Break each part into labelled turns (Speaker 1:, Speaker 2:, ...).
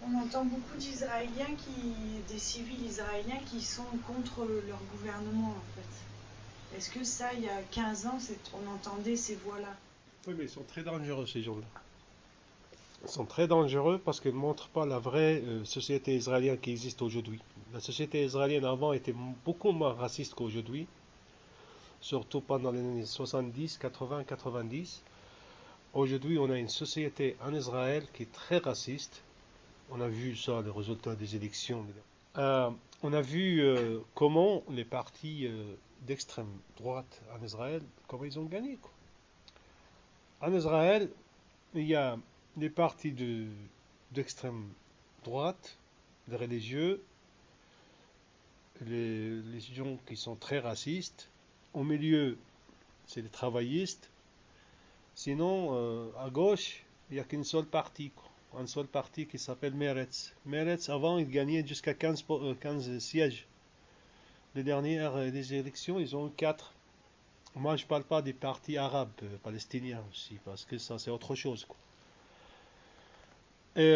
Speaker 1: On entend beaucoup des civils israéliens qui sont contre leur gouvernement en fait. Est-ce que ça, il y a 15 ans, on entendait ces voix-là?
Speaker 2: Oui, mais ils sont très dangereux, ces gens-là. Ils sont très dangereux parce qu'ils ne montrent pas la vraie société israélienne qui existe aujourd'hui. La société israélienne avant était beaucoup moins raciste qu'aujourd'hui, surtout pendant les années 70, 80, 90. Aujourd'hui, on a une société en Israël qui est très raciste. On a vu ça, les résultats des élections. Euh, on a vu comment les partis d'extrême droite en Israël, comment ils ont gagné, quoi. En Israël, il y a des partis d'extrême droite, les religieux, les gens qui sont très racistes. Au milieu, c'est les travaillistes. Sinon, à gauche, il n'y a qu'une seule partie, quoi. Un seul parti qui s'appelle Meretz. Meretz, avant, il gagnait jusqu'à 15 sièges. Les dernières élections, ils ont eu 4. Moi, je ne parle pas des partis arabes, palestiniens aussi, parce que ça, c'est autre chose, quoi. Et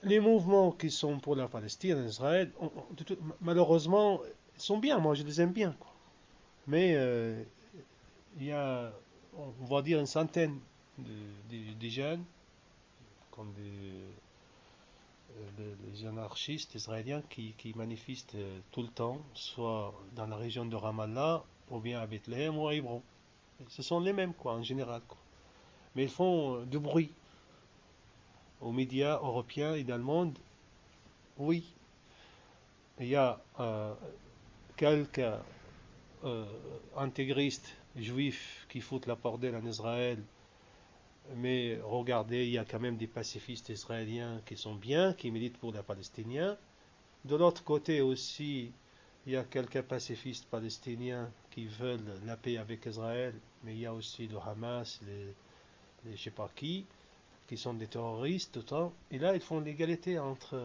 Speaker 2: les mouvements qui sont pour la Palestine en Israël, malheureusement, ils sont bien, moi je les aime bien, quoi. Mais il y a, on va dire, une centaine de jeunes, comme les anarchistes israéliens qui manifestent tout le temps, soit dans la région de Ramallah, ou bien à Bethléem ou à Hébron. Ce sont les mêmes, quoi, en général, quoi. Mais ils font du bruit aux médias européens et dans le monde. Oui, il y a quelques euh, intégristes juifs qui foutent la bordel en Israël, mais regardez, il y a quand même des pacifistes israéliens qui sont bien, qui militent pour les Palestiniens. De l'autre côté aussi, il y a quelques pacifistes palestiniens qui veulent la paix avec Israël, mais il y a aussi le Hamas, les je sais pas qui sont des terroristes, tout ça. Et là, ils font l'égalité entre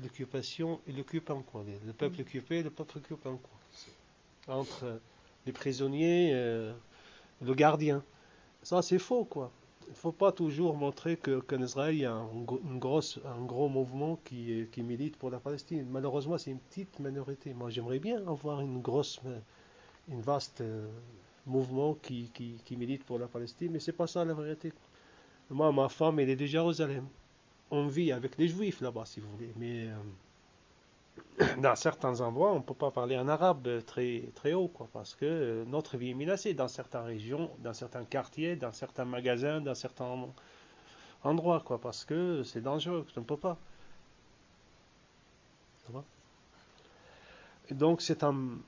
Speaker 2: l'occupation et l'occupant, quoi. Le peuple occupé et le peuple occupant, quoi. Entre les prisonniers et le gardien. Ça, c'est faux, quoi. Il ne faut pas toujours montrer qu'en Israël, il y a un gros mouvement qui milite pour la Palestine. Malheureusement, c'est une petite minorité. Moi, j'aimerais bien avoir une vaste mouvement qui milite pour la Palestine, mais c'est pas ça la vérité. Moi, ma femme, elle est de Jérusalem. On vit avec les juifs là-bas, si vous voulez, mais dans certains endroits, on ne peut pas parler en arabe très, très haut, quoi, parce que notre vie est menacée dans certaines régions, dans certains quartiers, dans certains magasins, dans certains endroits, quoi, parce que c'est dangereux, on ne peut pas. Et donc c'est une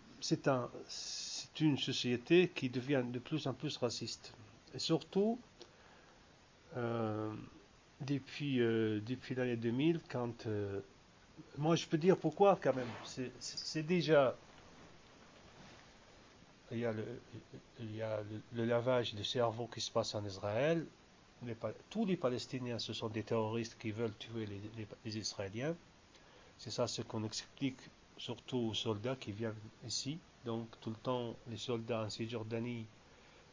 Speaker 2: société qui devient de plus en plus raciste. Et surtout, euh, depuis l'année 2000, quand moi je peux dire pourquoi quand même. C'est déjà il y a, le, il y a le lavage de cerveau qui se passe en Israël. Tous les Palestiniens, ce sont des terroristes qui veulent tuer les Israéliens. C'est ça ce qu'on explique surtout aux soldats qui viennent ici. Donc tout le temps, les soldats en Cisjordanie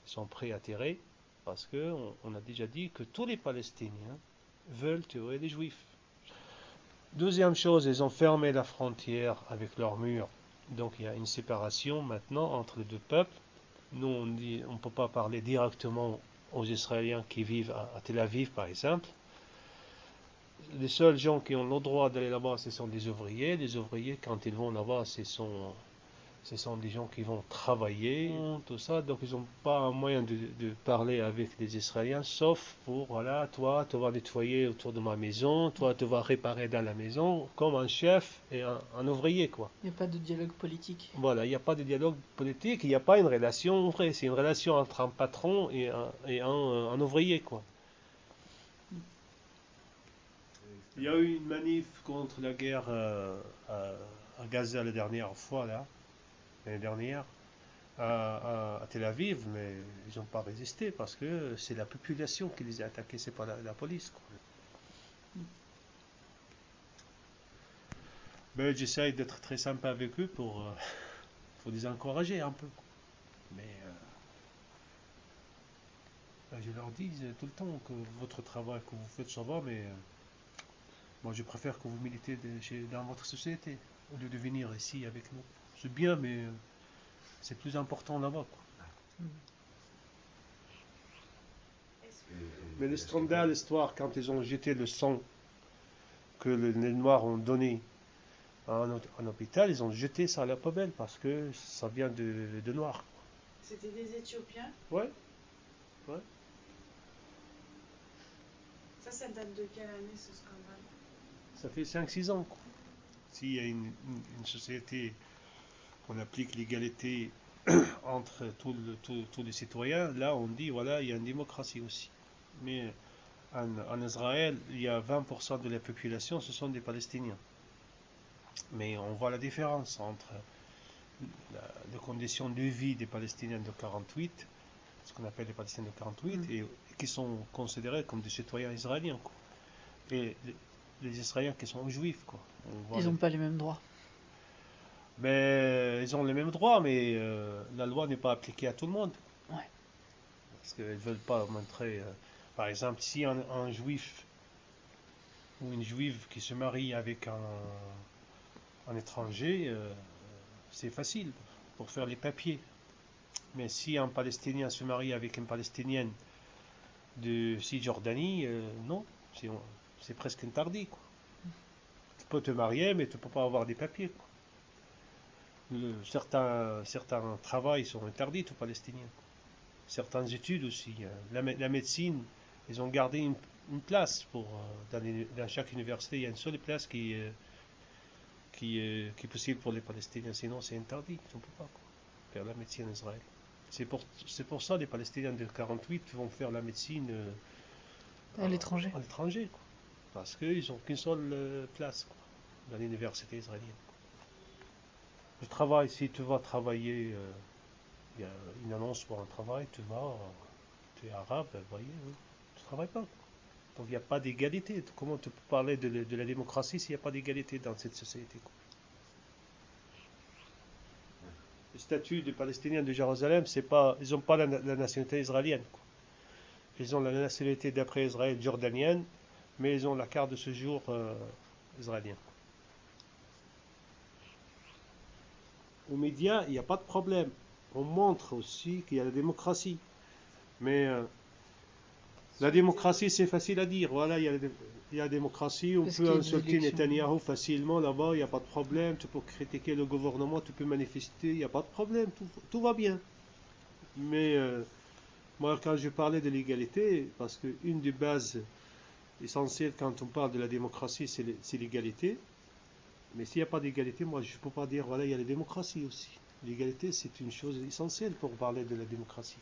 Speaker 2: sont prêts à tirer parce qu'on a déjà dit que tous les Palestiniens veulent tuer les Juifs. Deuxième chose, ils ont fermé la frontière avec leurs murs. Donc il y a une séparation maintenant entre les deux peuples. Nous, on dit, on ne peut pas parler directement aux Israéliens qui vivent à Tel Aviv, par exemple. Les seuls gens qui ont le droit d'aller là-bas, ce sont des ouvriers. Les ouvriers, quand ils vont là-bas, ce sont des gens qui vont travailler, tout ça. Donc, ils n'ont pas un moyen de parler avec les Israéliens, sauf pour, voilà, toi, tu vas nettoyer autour de ma maison, toi, tu vas réparer dans la maison, comme un chef et un ouvrier, quoi.
Speaker 3: Il n'y a pas de dialogue politique.
Speaker 2: Voilà, il n'y a pas de dialogue politique, il n'y a pas une relation vraie. C'est une relation entre un patron et un ouvrier, quoi. Il y a eu une manif contre la guerre à Gaza la dernière fois, là, l'année dernière, à Tel Aviv, mais ils n'ont pas résisté parce que c'est la population qui les a attaqués, c'est pas la police, quoi. Ben, j'essaye d'être très sympa avec eux pour les encourager un peu. Mais je leur dis tout le temps que votre travail que vous faites, ça va, mais Moi, je préfère que vous militez dans votre société, au lieu de venir ici avec nous. C'est bien, mais c'est plus important là-bas, quoi. Mais le scandale, l'histoire, quand ils ont jeté le sang que les Noirs ont donné à un hôpital, ils ont jeté ça à la poubelle parce que ça vient de Noirs.
Speaker 1: C'était des Éthiopiens?
Speaker 2: Ouais, ouais.
Speaker 1: Ça date de quelle année ce scandale?
Speaker 2: Ça fait 5-6 ans, quoi. S'il y a une société qu'on applique l'égalité entre tous les citoyens, là on dit voilà, il y a une démocratie aussi. Mais en Israël, il y a 20% de la population, ce sont des Palestiniens. Mais on voit la différence entre les conditions de vie des Palestiniens de 48, ce qu'on appelle les Palestiniens de 48, et qui sont considérés comme des citoyens israéliens, quoi. Et les Israéliens qui sont juifs, quoi.
Speaker 3: Ils n'ont pas les mêmes droits.
Speaker 2: Mais ils ont les mêmes droits, mais la loi n'est pas appliquée à tout le monde.
Speaker 3: Ouais.
Speaker 2: Parce qu'ils ne veulent pas montrer. Par exemple, si un juif ou une juive qui se marie avec un étranger, c'est facile pour faire les papiers. Mais si un Palestinien se marie avec une Palestinienne de Cisjordanie, non, c'est presque interdit, quoi. Tu peux te marier, mais tu ne peux pas avoir des papiers, quoi. Certains travails sont interdits aux Palestiniens. Certaines études aussi. La médecine, ils ont gardé une place dans chaque université. Il y a une seule place qui est possible pour les Palestiniens. Sinon, c'est interdit. On ne peut pas, quoi, faire la médecine en Israël. C'est pour ça que les Palestiniens de 48 vont faire la médecine
Speaker 3: à l'étranger.
Speaker 2: À l'étranger, quoi. Parce qu'ils n'ont qu'une seule place, quoi, dans l'université israélienne. Le travail, si tu vas travailler, il y a une annonce pour un travail, tu es arabe, vous voyez, oui, tu ne travailles pas. Donc il n'y a pas d'égalité. Comment tu peux parler de la démocratie s'il n'y a pas d'égalité dans cette société, quoi? Le statut des Palestiniens de Jérusalem, c'est pas, ils n'ont pas la nationalité israélienne, quoi. Ils ont la nationalité d'après Israël jordanienne, mais ils ont la carte de séjour israélienne. Aux médias, il n'y a pas de problème. On montre aussi qu'il y a la démocratie. Mais la démocratie, c'est facile à dire. Voilà, il y a la démocratie. On peut insulter Netanyahou facilement là-bas, il n'y a pas de problème. Tu peux critiquer le gouvernement, tu peux manifester, il n'y a pas de problème. Tout va bien. Mais moi, quand je parlais de l'égalité, parce qu'une des bases essentielles quand on parle de la démocratie, c'est l'égalité. Mais s'il n'y a pas d'égalité, moi je ne peux pas dire, voilà, il y a la démocratie aussi. L'égalité, c'est une chose essentielle pour parler de la démocratie.